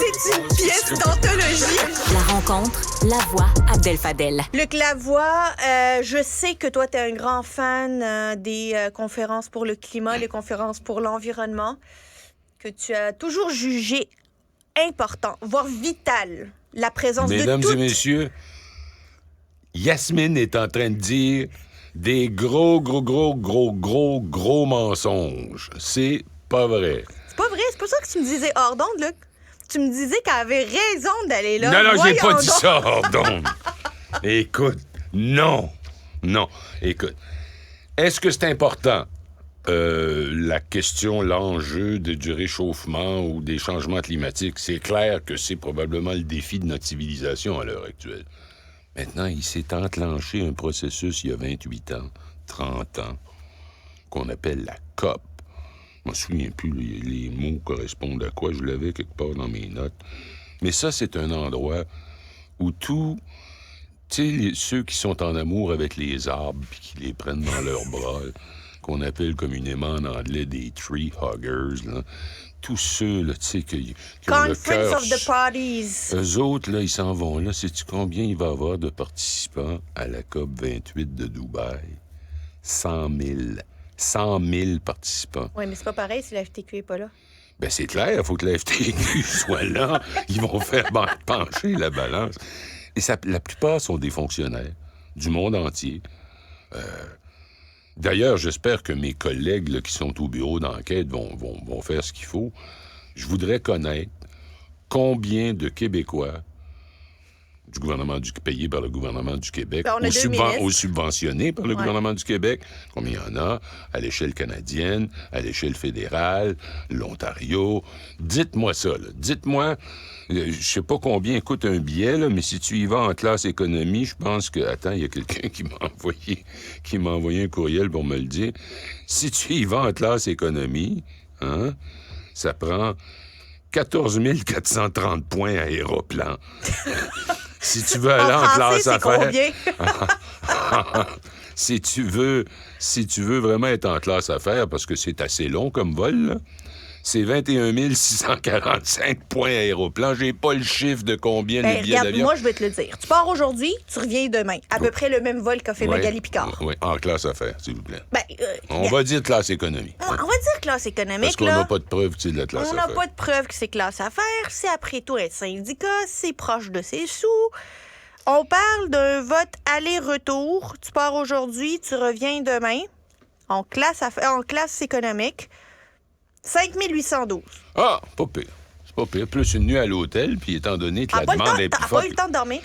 C'est une pièce d'anthologie. La rencontre, la voix, Abdel Fadel. Luc Lavoie, je sais que toi, tu es un grand fan des conférences pour le climat, les conférences pour l'environnement, que tu as toujours jugé important, voire vital, la présence Mesdames de toutes... et messieurs, Yasmine est en train de dire des gros mensonges. C'est pas vrai. C'est pas vrai, c'est pas ça que tu me disais hors d'onde, Luc. Tu me disais qu'elle avait raison d'aller là. Non, j'ai pas Voyons dit donc. ça hors d'onde. Écoute, non. Écoute, est-ce que c'est important? La question, l'enjeu du réchauffement ou des changements climatiques, c'est clair que c'est probablement le défi de notre civilisation à l'heure actuelle. Maintenant, il s'est enclenché un processus il y a 28 ans, 30 ans, qu'on appelle la COP. Je me souviens plus, les mots correspondent à quoi. Je l'avais quelque part dans mes notes. Mais ça, c'est un endroit où tout... Tu sais, ceux qui sont en amour avec les arbres puis qui les prennent dans leurs bras, qu'on appelle communément en anglais des tree huggers, là. Tous ceux, là, tu sais, qui ont le cœur... Conference of the Parties. Eux autres, là, ils s'en vont là. Sais-tu combien il va y avoir de participants à la COP 28 de Dubaï? 100 000. 100 000 participants. Oui, mais c'est pas pareil si la FTQ est pas là. Ben c'est clair, il faut que la FTQ soit là. Ils vont faire pencher la balance. Et la plupart sont des fonctionnaires du monde entier. D'ailleurs, j'espère que mes collègues là, qui sont au bureau d'enquête vont faire ce qu'il faut. Je voudrais connaître combien de Québécois du gouvernement payés par le gouvernement du Québec, Ben, on a deux ministres. ou subventionnés par le Ouais. gouvernement du Québec, combien il y en a à l'échelle canadienne, à l'échelle fédérale, l'Ontario. Dites-moi ça, là. Dites-moi, je sais pas combien coûte un billet, là, mais si tu y vas en classe économie, je pense que... Attends, il y a quelqu'un qui m'a envoyé un courriel pour me le dire. Si tu y vas en classe économie, hein, ça prend 14 430 points à Aéroplan. Si tu veux aller en français, classe c'est affaires... combien? si tu veux vraiment être en classe affaires, parce que c'est assez long comme vol, là, c'est 21 645 points à Aéroplan. J'ai pas le chiffre de combien Ben, de billets regarde, d'avion. moi, je vais te le dire. Tu pars aujourd'hui, tu reviens demain. À peu près le même vol qu'a fait Magali Picard. Oui, en classe affaires, s'il vous plaît. Ben, On va dire classe économie. on va dire classe économique, Parce qu'on là. n'a pas de preuve que c'est de la classe On n'a affaires. pas de preuve que c'est classe affaires. C'est après tout un syndicat. C'est proche de ses sous. On parle d'un vote aller-retour. Tu pars aujourd'hui, tu reviens demain. En classe économique. 5 812. Ah, pas pire. C'est pas pire. Plus une nuit à l'hôtel, puis étant donné que la demande est plus T'as forte... pas eu le temps de dormir?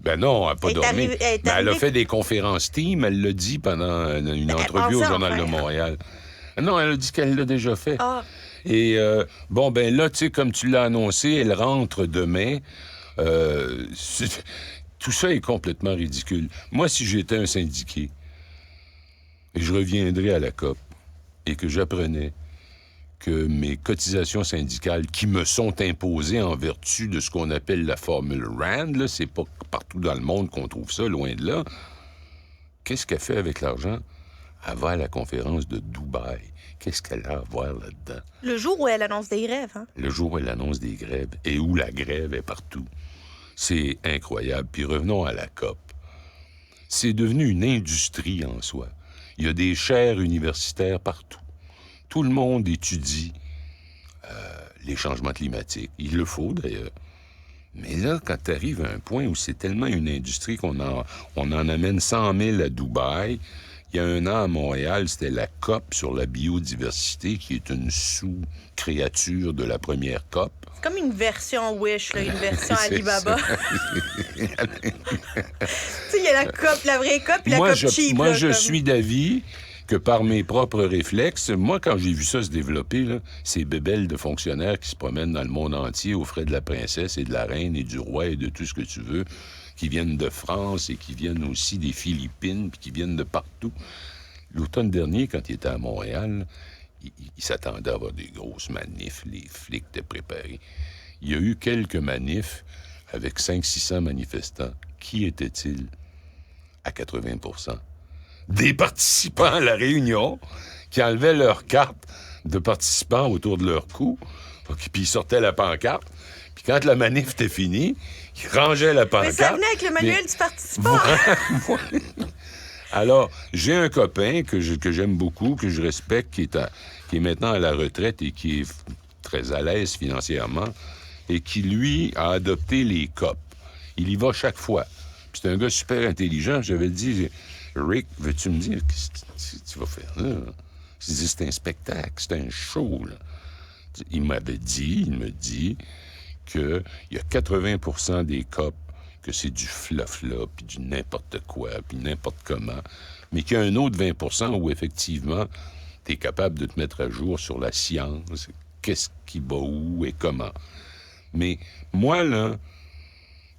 Ben non, elle n'a pas Elle est dormi. arrivée- elle est Mais elle a arrivée- fait des conférences team, elle l'a dit pendant une entrevue au pensait en Journal de faire. Montréal. Non, elle a dit qu'elle l'a déjà fait. Ah. Et bon, ben là, tu sais, comme tu l'as annoncé, elle rentre demain. Tout ça est complètement ridicule. Moi, si j'étais un syndiqué, et je reviendrais à la COP, et que j'apprenais que mes cotisations syndicales qui me sont imposées en vertu de ce qu'on appelle la formule RAND, là, c'est pas partout dans le monde qu'on trouve ça, loin de là. Qu'est-ce qu'elle fait avec l'argent? Elle va à la conférence de Dubaï. Qu'est-ce qu'elle a à voir là-dedans? Le jour où elle annonce des grèves, hein? Le jour où elle annonce des grèves et où la grève est partout. C'est incroyable. Puis revenons à la COP. C'est devenu une industrie en soi. Il y a des chaires universitaires partout. Tout le monde étudie les changements climatiques. Il le faut, d'ailleurs. Mais là, quand tu arrives à un point où c'est tellement une industrie qu'on en amène 100 000 à Dubaï, il y a un an à Montréal, c'était la COP sur la biodiversité, qui est une sous-créature de la première COP. C'est comme une version Wish, là, une version C'est Alibaba. ça. Tu sais, il y a la COP, la vraie COP, puis la COP cheap. Moi, là, je comme- suis d'avis que par mes propres réflexes, moi, quand j'ai vu ça se développer, là, ces bébelles de fonctionnaires qui se promènent dans le monde entier aux frais de la princesse et de la reine et du roi et de tout ce que tu veux, qui viennent de France et qui viennent aussi des Philippines, puis qui viennent de partout. L'automne dernier, quand il était à Montréal, il s'attendait à avoir des grosses manifs. Les flics étaient préparés. Il y a eu quelques manifs avec 500-600 manifestants. Qui étaient-ils? À 80 % des participants à la réunion qui enlevaient leur carte de participants autour de leur cou, puis ils sortaient la pancarte, Puis quand la manif était finie, il rangeait la pancarte. Mais ça venait avec le manuel du Parti sport. Alors, j'ai un copain que j'aime beaucoup, que je respecte, qui est maintenant à la retraite et qui est très à l'aise financièrement, et qui, lui, a adopté les COP. Il y va chaque fois. Puis c'est un gars super intelligent. J'avais dit, Rick, veux-tu me dire qu'est-ce que tu vas faire là? Je dis, c'est un spectacle, c'est un show, là. Il me dit qu'il y a 80% des COP que c'est du fluff-là, puis du n'importe quoi, puis n'importe comment, mais qu'il y a un autre 20% où, effectivement, tu es capable de te mettre à jour sur la science, qu'est-ce qui va où et comment. Mais moi, là,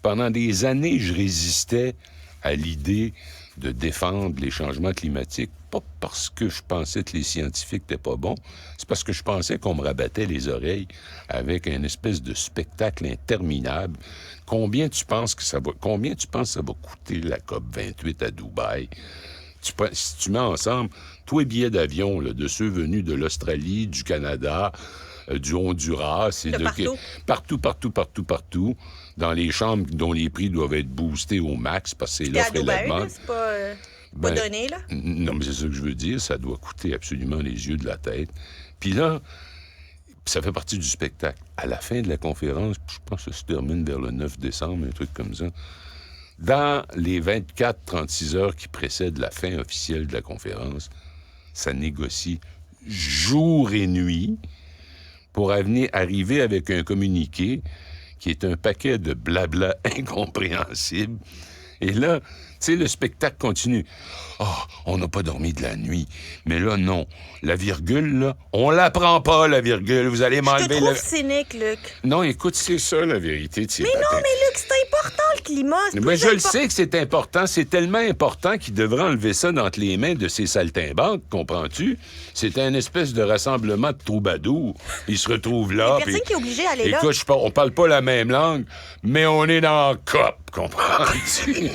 pendant des années, je résistais à l'idée de défendre les changements climatiques, pas parce que je pensais que les scientifiques n'étaient pas bons, c'est parce que je pensais qu'on me rabattait les oreilles avec une espèce de spectacle interminable. Combien tu penses que ça va coûter la COP28 à Dubaï? Si tu mets ensemble tous les billets d'avion là, de ceux venus de l'Australie, du Canada, du Honduras, et partout, dans les chambres dont les prix doivent être boostés au max parce que c'est l'offre et la demande. C'est pas donné, là? Non, mais c'est ça que je veux dire. Ça doit coûter absolument les yeux de la tête. Puis là, ça fait partie du spectacle. À la fin de la conférence, je pense que ça se termine vers le 9 décembre, un truc comme ça. Dans les 24-36 heures qui précèdent la fin officielle de la conférence, ça négocie jour et nuit pour arriver avec un communiqué qui est un paquet de blabla incompréhensible. Et là, tu sais, le spectacle continue. On n'a pas dormi de la nuit. Mais là, non. La virgule, là, on la prend pas, la virgule. Vous allez m'enlever... Je te trouve cynique, Luc. Non, écoute, c'est ça, la vérité. Mais non, mais Luc, c'est important, le climat. Mais je le sais que c'est important. C'est tellement important qu'il devrait enlever ça d'entre les mains de ces saltimbanques, comprends-tu? C'est un espèce de rassemblement de troubadours. Ils se retrouvent là. Il y a personne qui est obligé d'aller là. Écoute, on parle pas la même langue, mais on est dans la COP, comprends-tu?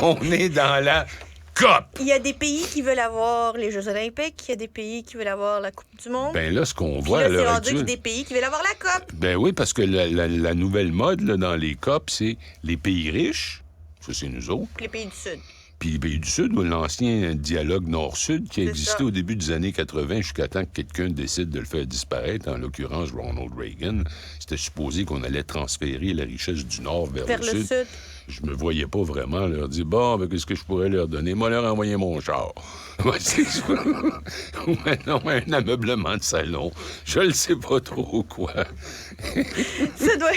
On est dans la COP. Il y a des pays qui veulent avoir les Jeux olympiques, il y a des pays qui veulent avoir la Coupe du monde. Ben là, ce qu'on voit... Puis là, c'est rendu qu'il y a des pays qui veulent avoir la COP. Ben oui, parce que la nouvelle mode là, dans les COP, c'est les pays riches, ça c'est nous autres. Les pays du Sud. Puis les pays du Sud, ou l'ancien dialogue Nord-Sud qui existait au début des années 80 jusqu'à temps que quelqu'un décide de le faire disparaître, en l'occurrence Ronald Reagan. C'était supposé qu'on allait transférer la richesse du Nord vers le Sud. Je me voyais pas vraiment leur dire, bon, qu'est-ce que je pourrais leur donner? Moi, leur envoyer mon char. C'est ça. Non, un ameublement de salon. Je le sais pas trop quoi. Ça doit...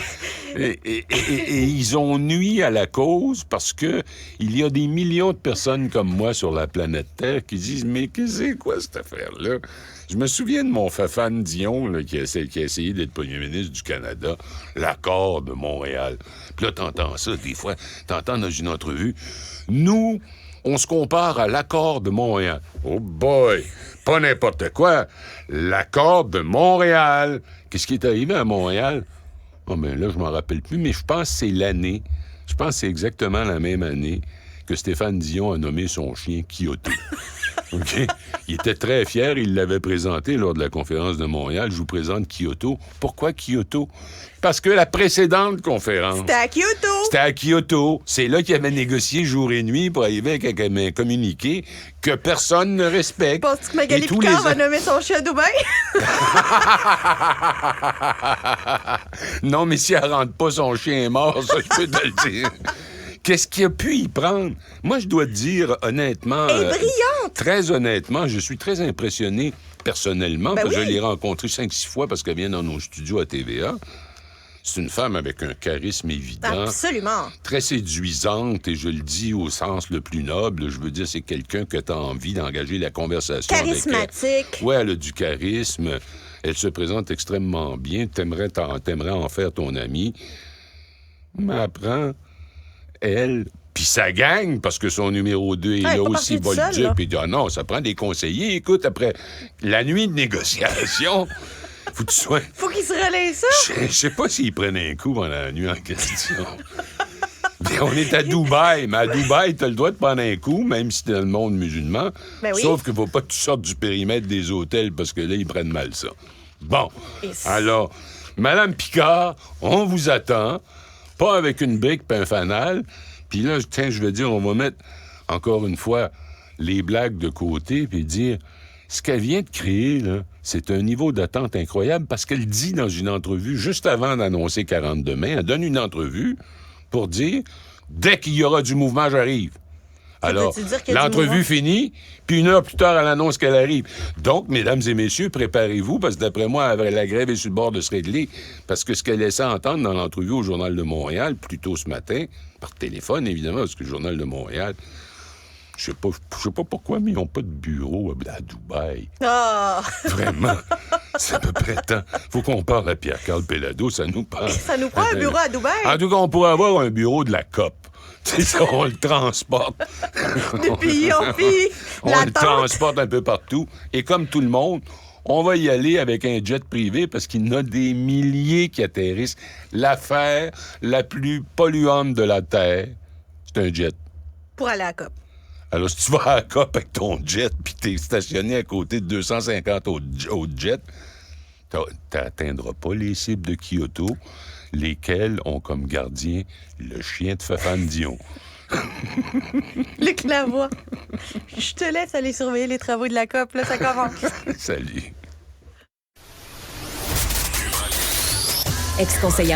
Et ils ont nui à la cause parce que il y a des millions de personnes comme moi sur la planète Terre qui disent, mais qu'est-ce que c'est quoi cette affaire-là? Je me souviens de mon Fafane Dion là, qui a essayé d'être premier ministre du Canada, l'accord de Montréal. Puis là, t'entends ça des fois, t'entends dans une entrevue, nous, on se compare à l'accord de Montréal. Oh boy! Pas n'importe quoi. L'accord de Montréal. Qu'est-ce qui est arrivé à Montréal? Oh, ben là, je m'en rappelle plus, mais je pense que c'est l'année. Je pense que c'est exactement la même année que Stéphane Dion a nommé son chien Kyoto. OK? Il était très fier, il l'avait présenté lors de la conférence de Montréal. Je vous présente Kyoto. Pourquoi Kyoto? Parce que la précédente conférence... C'était à Kyoto! C'était à Kyoto. C'est là qu'il avait négocié jour et nuit pour arriver avec un communiqué que personne ne respecte. Penses-tu que Magali Picard va nommer son chien à Dubaï? Non, mais si elle rentre pas, son chien est mort, ça, je peux te le dire. Qu'est-ce qu'il a pu y prendre? Moi, je dois te dire, honnêtement... Elle est brillante! Très honnêtement, je suis très impressionné personnellement, parce que je l'ai rencontrée 5-6 fois parce qu'elle vient dans nos studios à TVA. C'est une femme avec un charisme évident. Absolument. Très séduisante, et je le dis au sens le plus noble. Je veux dire, c'est quelqu'un que tu as envie d'engager la conversation avec. Charismatique. Oui, elle a du charisme. Elle se présente extrêmement bien. T'aimerais en faire ton amie. Mais apprends... Elle, puis sa gang, parce que son numéro 2 est là aussi, va le dire, puis dit, non, ça prend des conseillers. Écoute, après la nuit de négociation, faut que tu sois... Faut qu'il se relaie ça. Je sais pas s'ils prennent un coup pendant la nuit en question. On est à Dubaï, mais à Dubaï, t'as le droit de prendre un coup, même si t'es dans le monde musulman. Ben oui. Sauf qu'il faut pas que tu sortes du périmètre des hôtels, parce que là, ils prennent mal ça. Bon, alors... Madame Picard, on vous attend, pas avec une brique et un fanal. Puis là, tiens, je veux dire, on va mettre, encore une fois, les blagues de côté puis dire, ce qu'elle vient de créer, là, c'est un niveau d'attente incroyable parce qu'elle dit dans une entrevue, juste avant d'annoncer 42 mai, elle donne une entrevue pour dire, dès qu'il y aura du mouvement, j'arrive. Alors, l'entrevue finie, puis 1 heure plus tard, elle annonce qu'elle arrive. Donc, mesdames et messieurs, préparez-vous, parce que d'après moi, la grève est sur le bord de se régler, parce que ce qu'elle laissait entendre dans l'entrevue au Journal de Montréal, plus tôt ce matin, par téléphone, évidemment, parce que le Journal de Montréal, je sais pas pourquoi, mais ils n'ont pas de bureau à Dubaï. Ah! Vraiment. C'est à peu près temps. Faut qu'on parle à Pierre-Carl Pellado, ça nous parle. Ça nous prend un bureau à Dubaï? En tout cas, on pourrait avoir un bureau de la COP. C'est ça, on le transporte. De pays en pays. On le transporte un peu partout. Et comme tout le monde, on va y aller avec un jet privé parce qu'il y en a des milliers qui atterrissent. L'affaire la plus polluante de la Terre, c'est un jet. Pour aller à la COP. Alors, si tu vas à la COP avec ton jet puis t'es stationné à côté de 250 autres jets, t'atteindras pas les cibles de Kyoto, lesquels ont comme gardien le chien de Fafane Dion. Luc Lavoie. Je te laisse aller surveiller les travaux de la COP, là, ça commence. Salut. Ex-conseillère